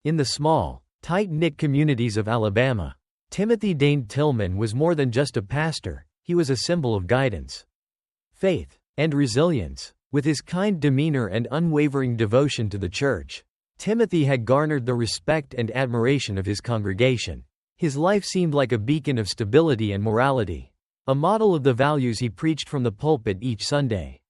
In the small, tight-knit communities of Alabama, Timothy Dane Tillman was more than just a pastor, he was a symbol of guidance, faith, and resilience. With his kind demeanor and unwavering devotion to the church, Timothy had garnered the respect and admiration of his congregation. His life seemed like a beacon of stability and morality, a model of the values he preached from the pulpit each Sunday.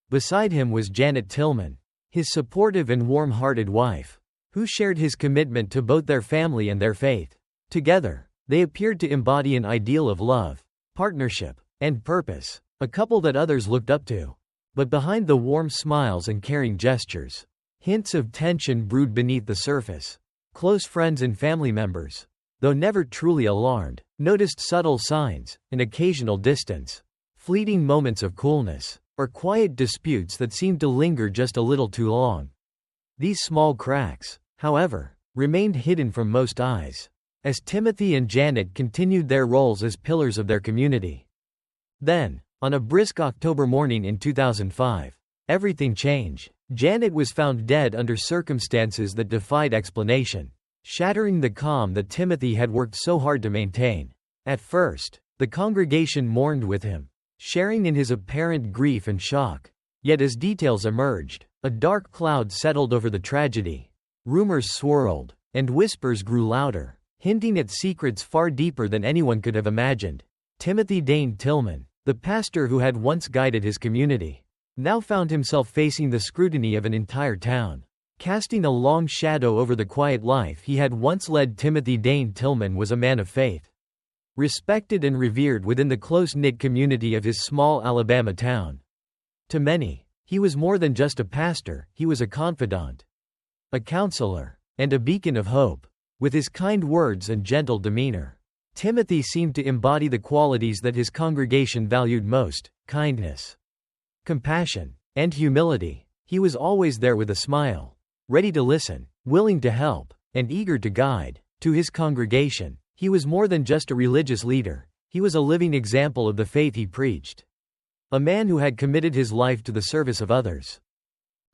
Beside him was Janet Tillman, his supportive and warm-hearted wife, who shared his commitment to both their family and their faith. Together, they appeared to embody an ideal of love, partnership, and purpose, a couple that others looked up to. But behind the warm smiles and caring gestures, hints of tension brewed beneath the surface. Close friends and family members, though never truly alarmed, noticed subtle signs, an occasional distance, fleeting moments of coolness, or quiet disputes that seemed to linger just a little too long. These small cracks, however, remained hidden from most eyes, as Timothy and Janet continued their roles as pillars of their community. Then, on a brisk October morning in 2005, everything changed. Janet was found dead under circumstances that defied explanation, shattering the calm that Timothy had worked so hard to maintain. At first, the congregation mourned with him, sharing in his apparent grief and shock. Yet as details emerged, a dark cloud settled over the tragedy. Rumors swirled, and whispers grew louder, hinting at secrets far deeper than anyone could have imagined. Timothy Dane Tillman, the pastor who had once guided his community, now found himself facing the scrutiny of an entire town. Casting a long shadow over the quiet life he had once led, Timothy Dane Tillman was a man of faith, respected and revered within the close-knit community of his small Alabama town. To many, he was more than just a pastor, he was a confidant, a counselor, and a beacon of hope. With his kind words and gentle demeanor, Timothy seemed to embody the qualities that his congregation valued most: kindness, compassion, and humility. He was always there with a smile, ready to listen, willing to help, and eager to guide. To his congregation, he was more than just a religious leader, he was a living example of the faith he preached. A man who had committed his life to the service of others.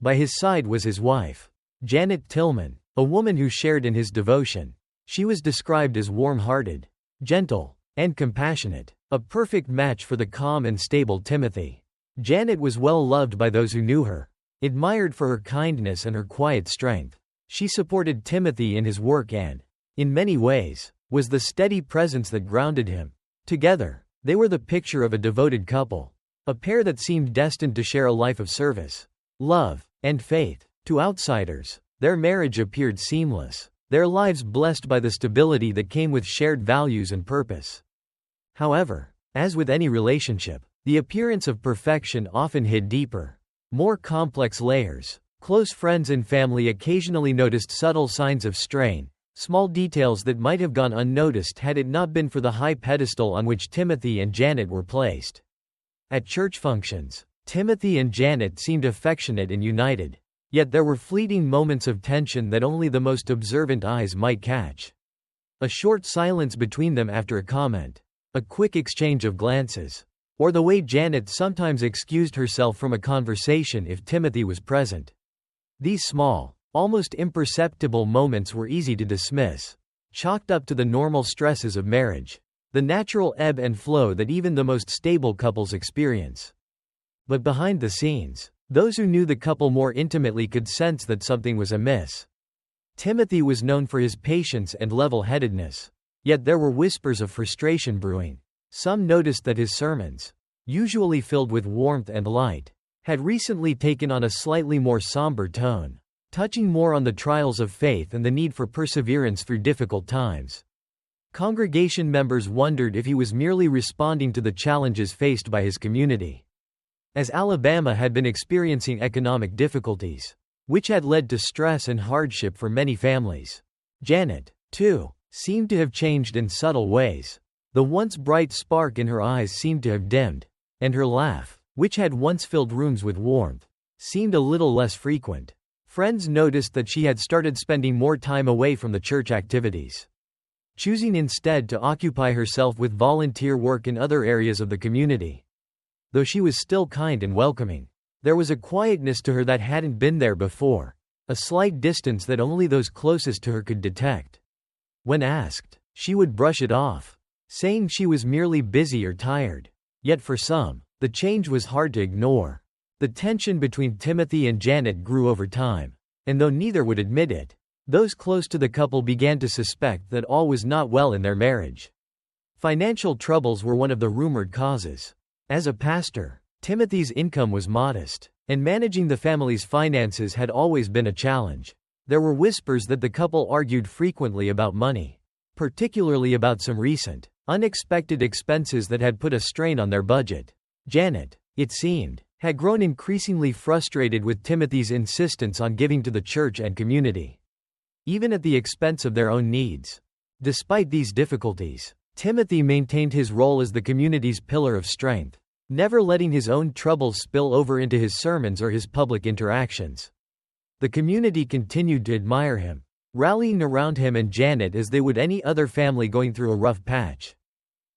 By his side was his wife, Janet Tillman, a woman who shared in his devotion. She was described as warm-hearted, gentle, and compassionate, a perfect match for the calm and stable Timothy. Janet was well loved by those who knew her, admired for her kindness and her quiet strength. She supported Timothy in his work and, in many ways, was the steady presence that grounded him. Together, they were the picture of a devoted couple, a pair that seemed destined to share a life of service, love, and faith. To outsiders, their marriage appeared seamless, their lives blessed by the stability that came with shared values and purpose. However, as with any relationship, the appearance of perfection often hid deeper, more complex layers. Close friends and family occasionally noticed subtle signs of strain, small details that might have gone unnoticed had it not been for the high pedestal on which Timothy and Janet were placed. At church functions, Timothy and Janet seemed affectionate and united. Yet there were fleeting moments of tension that only the most observant eyes might catch. A short silence between them after a comment, a quick exchange of glances, or the way Janet sometimes excused herself from a conversation if Timothy was present. These small, almost imperceptible moments were easy to dismiss, chalked up to the normal stresses of marriage, the natural ebb and flow that even the most stable couples experience. But behind the scenes, those who knew the couple more intimately could sense that something was amiss. Timothy was known for his patience and level-headedness, yet there were whispers of frustration brewing. Some noticed that his sermons, usually filled with warmth and light, had recently taken on a slightly more somber tone, touching more on the trials of faith and the need for perseverance through difficult times. Congregation members wondered if he was merely responding to the challenges faced by his community, as Alabama had been experiencing economic difficulties, which had led to stress and hardship for many families. Janet, too, seemed to have changed in subtle ways. The once bright spark in her eyes seemed to have dimmed, and her laugh, which had once filled rooms with warmth, seemed a little less frequent. Friends noticed that she had started spending more time away from the church activities, choosing instead to occupy herself with volunteer work in other areas of the community. Though she was still kind and welcoming, there was a quietness to her that hadn't been there before, a slight distance that only those closest to her could detect. When asked, she would brush it off, saying she was merely busy or tired. Yet for some, the change was hard to ignore. The tension between Timothy and Janet grew over time, and though neither would admit it, those close to the couple began to suspect that all was not well in their marriage. Financial troubles were one of the rumored causes. As a pastor, Timothy's income was modest, and managing the family's finances had always been a challenge. There were whispers that the couple argued frequently about money, particularly about some recent, unexpected expenses that had put a strain on their budget. Janet, it seemed, had grown increasingly frustrated with Timothy's insistence on giving to the church and community, even at the expense of their own needs. Despite these difficulties, Timothy maintained his role as the community's pillar of strength, never letting his own troubles spill over into his sermons or his public interactions. The community continued to admire him, rallying around him and Janet as they would any other family going through a rough patch.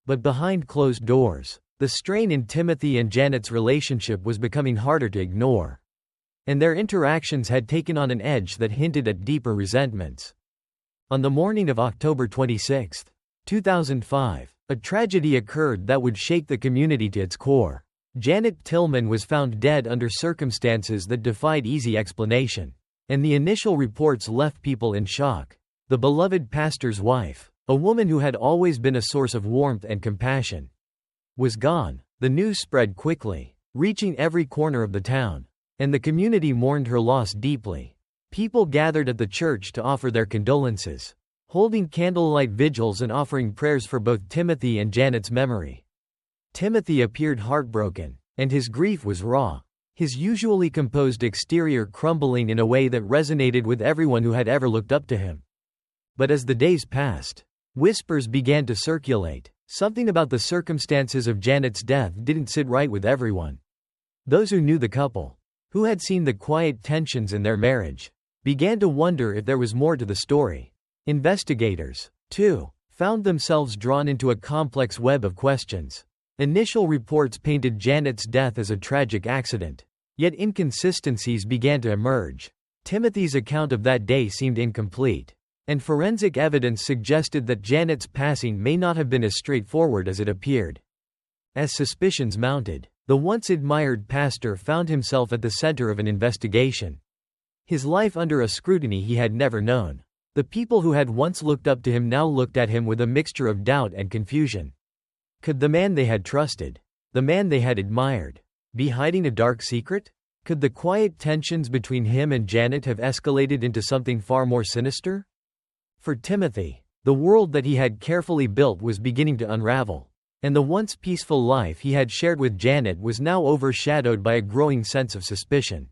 But behind closed doors, the strain in Timothy and Janet's relationship was becoming harder to ignore, and their interactions had taken on an edge that hinted at deeper resentments. On the morning of October 26, 2005, a tragedy occurred that would shake the community to its core. Janet Tillman was found dead under circumstances that defied easy explanation, and the initial reports left people in shock. The beloved pastor's wife, a woman who had always been a source of warmth and compassion, was gone. The news spread quickly, reaching every corner of the town, and the community mourned her loss deeply. People gathered at the church to offer their condolences, holding candlelight vigils and offering prayers for both Timothy and Janet's memory. Timothy appeared heartbroken, and his grief was raw, his usually composed exterior crumbling in a way that resonated with everyone who had ever looked up to him. But as the days passed, whispers began to circulate. Something about the circumstances of Janet's death didn't sit right with everyone. Those who knew the couple, who had seen the quiet tensions in their marriage, began to wonder if there was more to the story. Investigators, too, found themselves drawn into a complex web of questions. Initial reports painted Janet's death as a tragic accident, yet inconsistencies began to emerge. Timothy's account of that day seemed incomplete, and forensic evidence suggested that Janet's passing may not have been as straightforward as it appeared. As suspicions mounted, the once admired pastor found himself at the center of an investigation, his life under a scrutiny he had never known. The people who had once looked up to him now looked at him with a mixture of doubt and confusion. Could the man they had trusted, the man they had admired, be hiding a dark secret? Could the quiet tensions between him and Janet have escalated into something far more sinister? For Timothy, the world that he had carefully built was beginning to unravel, and the once peaceful life he had shared with Janet was now overshadowed by a growing sense of suspicion.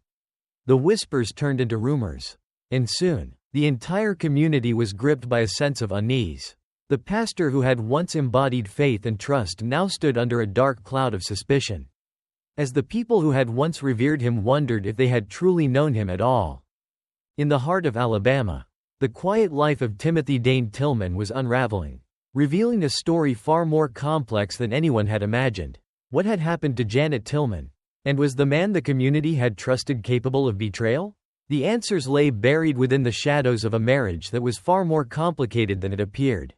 The whispers turned into rumors, and soon, the entire community was gripped by a sense of unease. The pastor who had once embodied faith and trust now stood under a dark cloud of suspicion, as the people who had once revered him wondered if they had truly known him at all. In the heart of Alabama, the quiet life of Timothy Dane Tillman was unraveling, revealing a story far more complex than anyone had imagined. What had happened to Janet Tillman? And was the man the community had trusted capable of betrayal? The answers lay buried within the shadows of a marriage that was far more complicated than it appeared.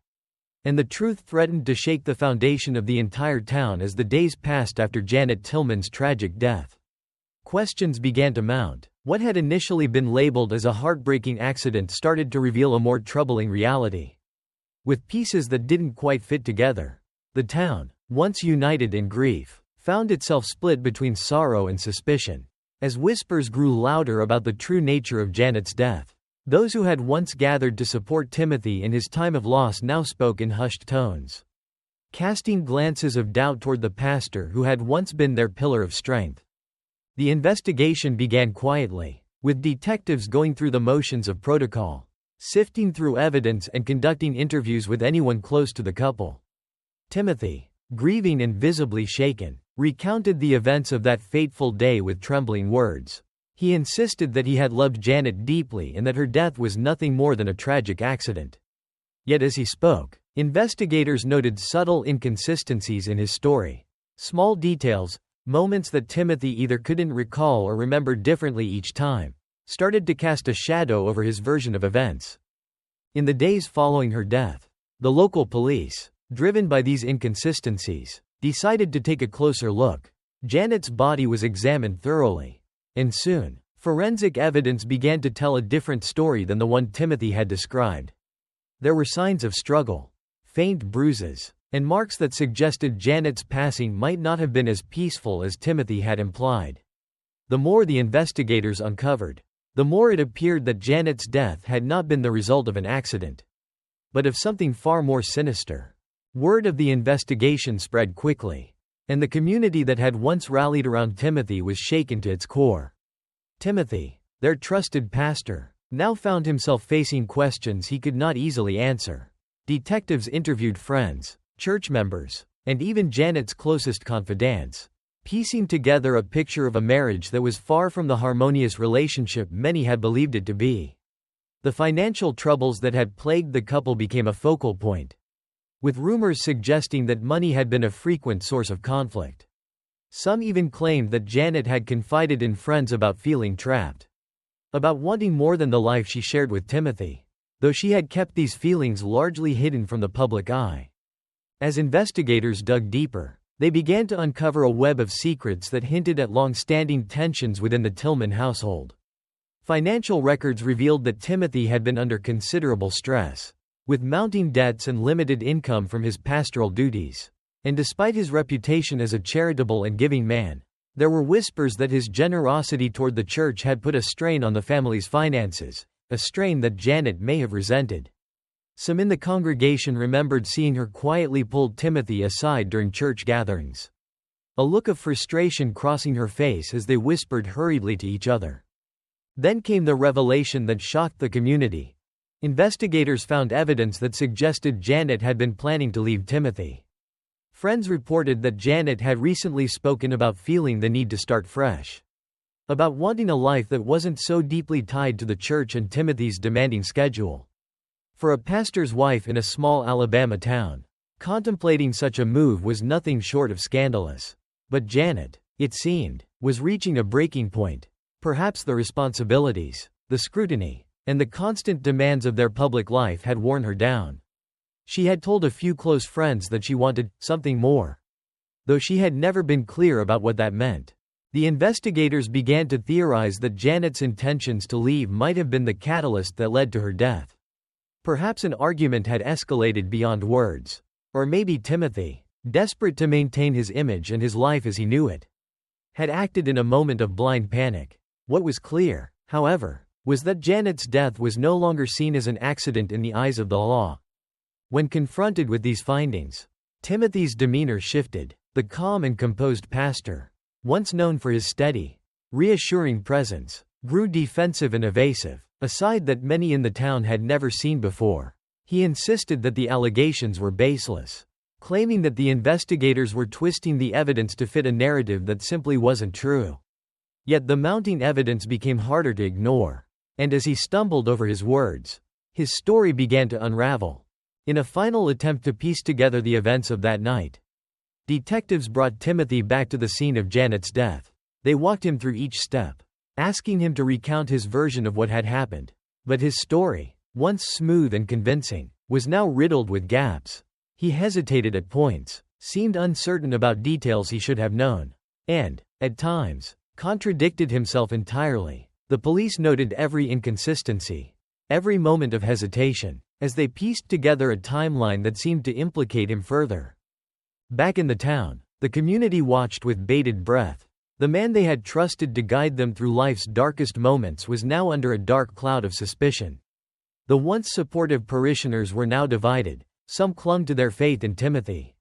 And the truth threatened to shake the foundation of the entire town as the days passed after Janet Tillman's tragic death. Questions began to mount. What had initially been labeled as a heartbreaking accident started to reveal a more troubling reality. With pieces that didn't quite fit together, the town, once united in grief, found itself split between sorrow and suspicion. As whispers grew louder about the true nature of Janet's death, those who had once gathered to support Timothy in his time of loss now spoke in hushed tones, casting glances of doubt toward the pastor who had once been their pillar of strength. The investigation began quietly, with detectives going through the motions of protocol, sifting through evidence and conducting interviews with anyone close to the couple. Timothy, grieving and visibly shaken, recounted the events of that fateful day with trembling words. He insisted that he had loved Janet deeply and that her death was nothing more than a tragic accident. Yet as he spoke, investigators noted subtle inconsistencies in his story. Small details, moments that Timothy either couldn't recall or remember differently each time, started to cast a shadow over his version of events. In the days following her death, the local police, driven by these inconsistencies, decided to take a closer look. Janet's body was examined thoroughly, and soon, forensic evidence began to tell a different story than the one Timothy had described. There were signs of struggle, faint bruises, and marks that suggested Janet's passing might not have been as peaceful as Timothy had implied. The more the investigators uncovered, the more it appeared that Janet's death had not been the result of an accident, but of something far more sinister. Word of the investigation spread quickly, and the community that had once rallied around Timothy was shaken to its core. Timothy, their trusted pastor, now found himself facing questions he could not easily answer. Detectives interviewed friends, church members, and even Janet's closest confidants, piecing together a picture of a marriage that was far from the harmonious relationship many had believed it to be. The financial troubles that had plagued the couple became a focal point, with rumors suggesting that money had been a frequent source of conflict. Some even claimed that Janet had confided in friends about feeling trapped, about wanting more than the life she shared with Timothy, though she had kept these feelings largely hidden from the public eye. As investigators dug deeper, they began to uncover a web of secrets that hinted at long-standing tensions within the Tillman household. Financial records revealed that Timothy had been under considerable stress, with mounting debts and limited income from his pastoral duties. And despite his reputation as a charitable and giving man, there were whispers that his generosity toward the church had put a strain on the family's finances, a strain that Janet may have resented. Some in the congregation remembered seeing her quietly pull Timothy aside during church gatherings, a look of frustration crossing her face as they whispered hurriedly to each other. Then came the revelation that shocked the community. Investigators found evidence that suggested Janet had been planning to leave Timothy. Friends reported that Janet had recently spoken about feeling the need to start fresh, about wanting a life that wasn't so deeply tied to the church and Timothy's demanding schedule. For a pastor's wife in a small Alabama town, contemplating such a move was nothing short of scandalous. But Janet, it seemed, was reaching a breaking point. Perhaps the responsibilities, the scrutiny, and the constant demands of their public life had worn her down. She had told a few close friends that she wanted something more, though she had never been clear about what that meant. The investigators began to theorize that Janet's intentions to leave might have been the catalyst that led to her death. Perhaps an argument had escalated beyond words. Or maybe Timothy, desperate to maintain his image and his life as he knew it, had acted in a moment of blind panic. What was clear, however, was that Janet's death was no longer seen as an accident in the eyes of the law. When confronted with these findings, Timothy's demeanor shifted. The calm and composed pastor, once known for his steady, reassuring presence, grew defensive and evasive, a side that many in the town had never seen before. He insisted that the allegations were baseless, claiming that the investigators were twisting the evidence to fit a narrative that simply wasn't true. Yet the mounting evidence became harder to ignore, and as he stumbled over his words, his story began to unravel. In a final attempt to piece together the events of that night, detectives brought Timothy back to the scene of Janet's death. They walked him through each step, asking him to recount his version of what had happened. But his story, once smooth and convincing, was now riddled with gaps. He hesitated at points, seemed uncertain about details he should have known, and, at times, contradicted himself entirely. The police noted every inconsistency, every moment of hesitation, as they pieced together a timeline that seemed to implicate him further. Back in the town, the community watched with bated breath. The man they had trusted to guide them through life's darkest moments was now under a dark cloud of suspicion. The once supportive parishioners were now divided. Some clung to their faith in Timothy,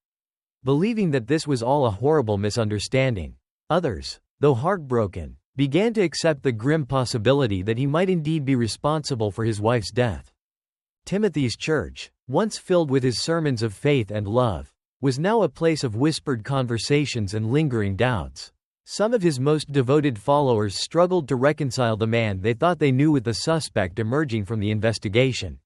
believing that this was all a horrible misunderstanding. Others, though heartbroken, began to accept the grim possibility that he might indeed be responsible for his wife's death. Timothy's church, once filled with his sermons of faith and love, was now a place of whispered conversations and lingering doubts. Some of his most devoted followers struggled to reconcile the man they thought they knew with the suspect emerging from the investigation.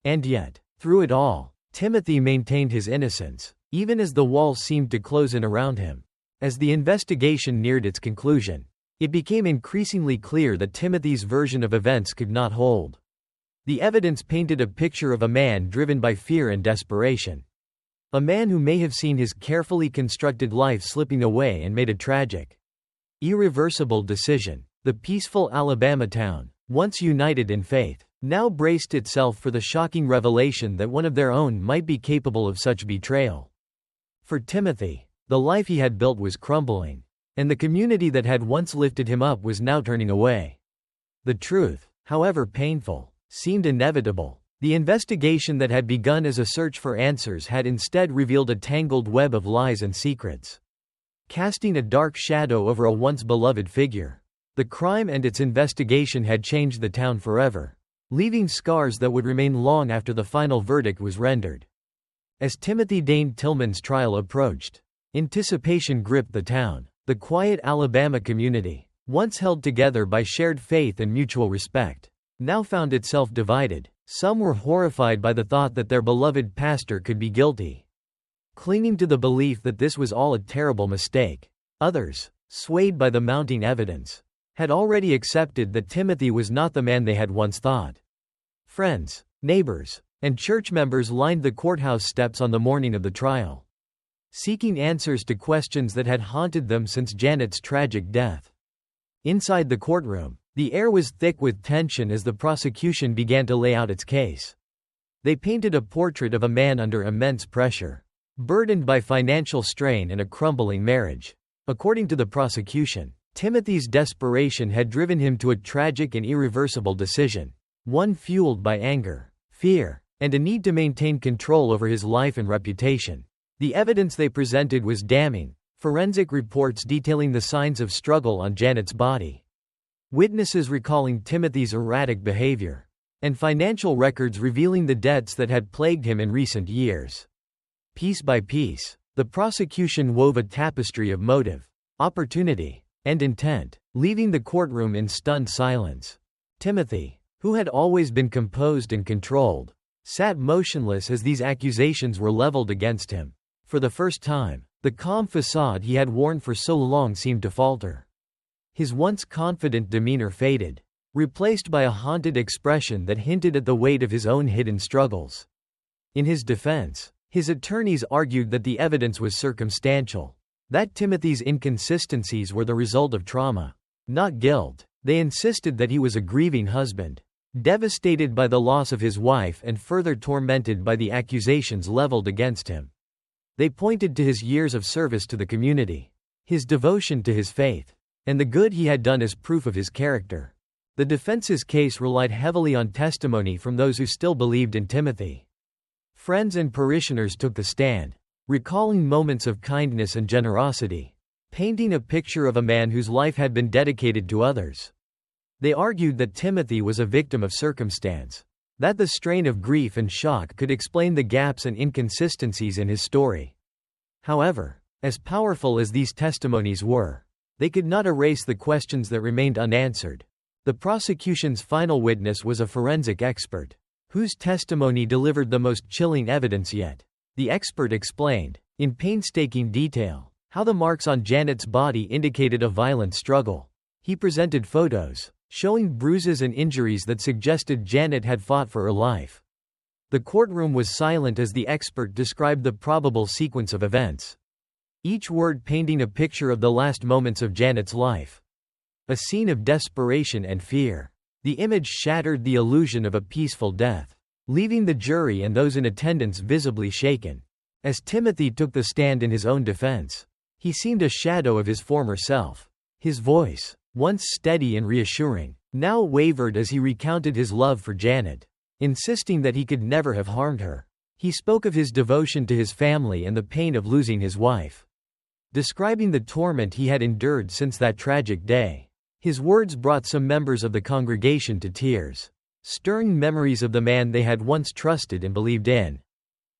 And yet, through it all, Timothy maintained his innocence, even as the walls seemed to close in around him. As the investigation neared its conclusion, It became increasingly clear that Timothy's version of events could not hold. The evidence painted a picture of a man driven by fear and desperation. A man who may have seen his carefully constructed life slipping away and made a tragic, irreversible decision. The peaceful Alabama town, once united in faith, now braced itself for the shocking revelation that one of their own might be capable of such betrayal. For Timothy, the life he had built was crumbling, and the community that had once lifted him up was now turning away. The truth, however painful, seemed inevitable. The investigation that had begun as a search for answers had instead revealed a tangled web of lies and secrets, casting a dark shadow over a once beloved figure. The crime and its investigation had changed the town forever, leaving scars that would remain long after the final verdict was rendered. As Timothy Dane Tillman's trial approached, anticipation gripped the town. The quiet Alabama community, once held together by shared faith and mutual respect, now found itself divided. Some were horrified by the thought that their beloved pastor could be guilty, clinging to the belief that this was all a terrible mistake. Others, swayed by the mounting evidence, had already accepted that Timothy was not the man they had once thought. Friends, neighbors, and church members lined the courthouse steps on the morning of the trial, seeking answers to questions that had haunted them since Janet's tragic death. Inside the courtroom, the air was thick with tension as the prosecution began to lay out its case. They painted a portrait of a man under immense pressure, burdened by financial strain and a crumbling marriage. According to the prosecution, Timothy's desperation had driven him to a tragic and irreversible decision, one fueled by anger, fear, and a need to maintain control over his life and reputation. The evidence they presented was damning: forensic reports detailing the signs of struggle on Janet's body, witnesses recalling Timothy's erratic behavior, and financial records revealing the debts that had plagued him in recent years. Piece by piece, the prosecution wove a tapestry of motive, opportunity, and intent, leaving the courtroom in stunned silence. Timothy, who had always been composed and controlled, sat motionless as these accusations were leveled against him. For the first time, the calm facade he had worn for so long seemed to falter. His once confident demeanor faded, replaced by a haunted expression that hinted at the weight of his own hidden struggles. In his defense, his attorneys argued that the evidence was circumstantial, that Timothy's inconsistencies were the result of trauma, not guilt. They insisted that he was a grieving husband, devastated by the loss of his wife and further tormented by the accusations leveled against him. They pointed to his years of service to the community, his devotion to his faith, and the good he had done as proof of his character. The defense's case relied heavily on testimony from those who still believed in Timothy. Friends and parishioners took the stand, recalling moments of kindness and generosity, painting a picture of a man whose life had been dedicated to others. They argued that Timothy was a victim of circumstance, that the strain of grief and shock could explain the gaps and inconsistencies in his story. However, as powerful as these testimonies were, they could not erase the questions that remained unanswered. The prosecution's final witness was a forensic expert, whose testimony delivered the most chilling evidence yet. The expert explained, in painstaking detail, how the marks on Janet's body indicated a violent struggle. He presented photos, showing bruises and injuries that suggested Janet had fought for her life. The courtroom was silent as the expert described the probable sequence of events, each word painting a picture of the last moments of Janet's life. A scene of desperation and fear. The image shattered the illusion of a peaceful death, leaving the jury and those in attendance visibly shaken. As Timothy took the stand in his own defense, he seemed a shadow of his former self. His voice, once steady and reassuring, now wavered as he recounted his love for Janet, insisting that he could never have harmed her. He spoke of his devotion to his family and the pain of losing his wife, describing the torment he had endured since that tragic day. His words brought some members of the congregation to tears, stirring memories of the man they had once trusted and believed in.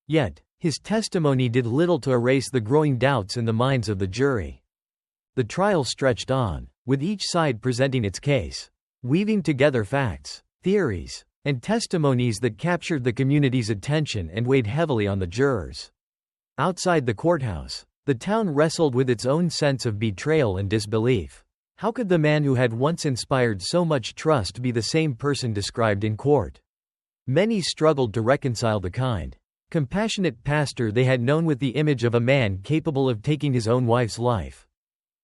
Yet, his testimony did little to erase the growing doubts in the minds of the jury. The trial stretched on, with each side presenting its case, weaving together facts, theories, and testimonies that captured the community's attention and weighed heavily on the jurors. Outside the courthouse, the town wrestled with its own sense of betrayal and disbelief. How could the man who had once inspired so much trust be the same person described in court? Many struggled to reconcile the kind, compassionate pastor they had known with the image of a man capable of taking his own wife's life.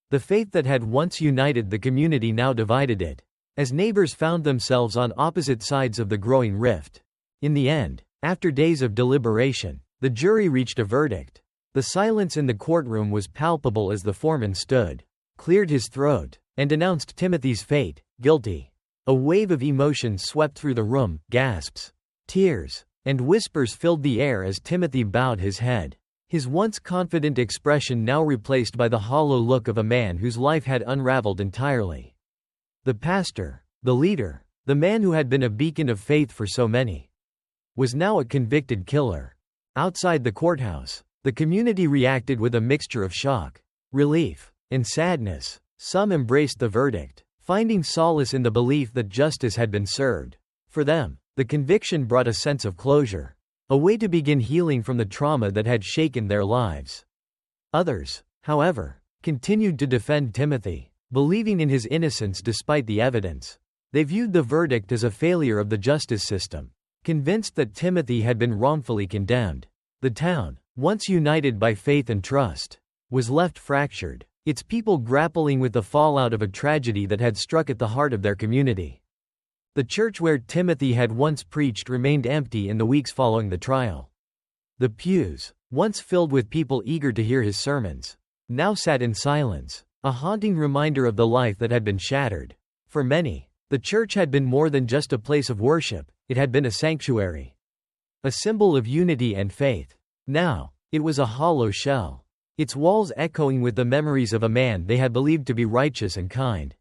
The faith that had once united the community now divided it, as neighbors found themselves on opposite sides of the growing rift. In the end, after days of deliberation, the jury reached a verdict. The silence in the courtroom was palpable as the foreman stood, cleared his throat, and announced Timothy's fate, guilty. A wave of emotion swept through the room, gasps, tears, and whispers filled the air as Timothy bowed his head, his once confident expression now replaced by the hollow look of a man whose life had unraveled entirely. The pastor, the leader, the man who had been a beacon of faith for so many, was now a convicted killer. Outside the courthouse, the community reacted with a mixture of shock, relief, and sadness. Some embraced the verdict, finding solace in the belief that justice had been served. For them, the conviction brought a sense of closure, a way to begin healing from the trauma that had shaken their lives. Others, however, continued to defend Timothy, believing in his innocence despite the evidence. They viewed the verdict as a failure of the justice system, convinced that Timothy had been wrongfully condemned. The town, once united by faith and trust, was left fractured, its people grappling with the fallout of a tragedy that had struck at the heart of their community. The church where Timothy had once preached remained empty in the weeks following the trial. The pews, once filled with people eager to hear his sermons, now sat in silence, a haunting reminder of the life that had been shattered. For many, the church had been more than just a place of worship, it had been a sanctuary, a symbol of unity and faith. Now, it was a hollow shell, its walls echoing with the memories of a man they had believed to be righteous and kind.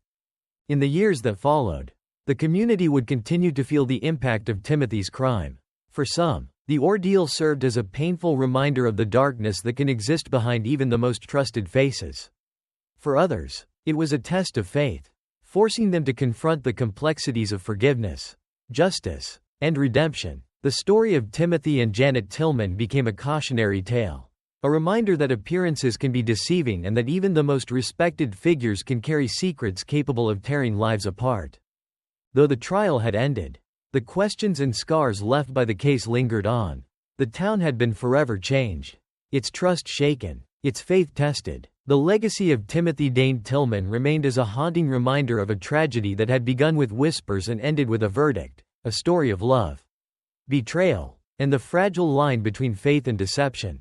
In the years that followed, the community would continue to feel the impact of Timothy's crime. For some, the ordeal served as a painful reminder of the darkness that can exist behind even the most trusted faces. For others, it was a test of faith, forcing them to confront the complexities of forgiveness, justice, and redemption. The story of Timothy and Janet Tillman became a cautionary tale, a reminder that appearances can be deceiving and that even the most respected figures can carry secrets capable of tearing lives apart. Though the trial had ended, the questions and scars left by the case lingered on. The town had been forever changed, its trust shaken, its faith tested. The legacy of Timothy Dane Tillman remained as a haunting reminder of a tragedy that had begun with whispers and ended with a verdict, a story of love, betrayal, and the fragile line between faith and deception.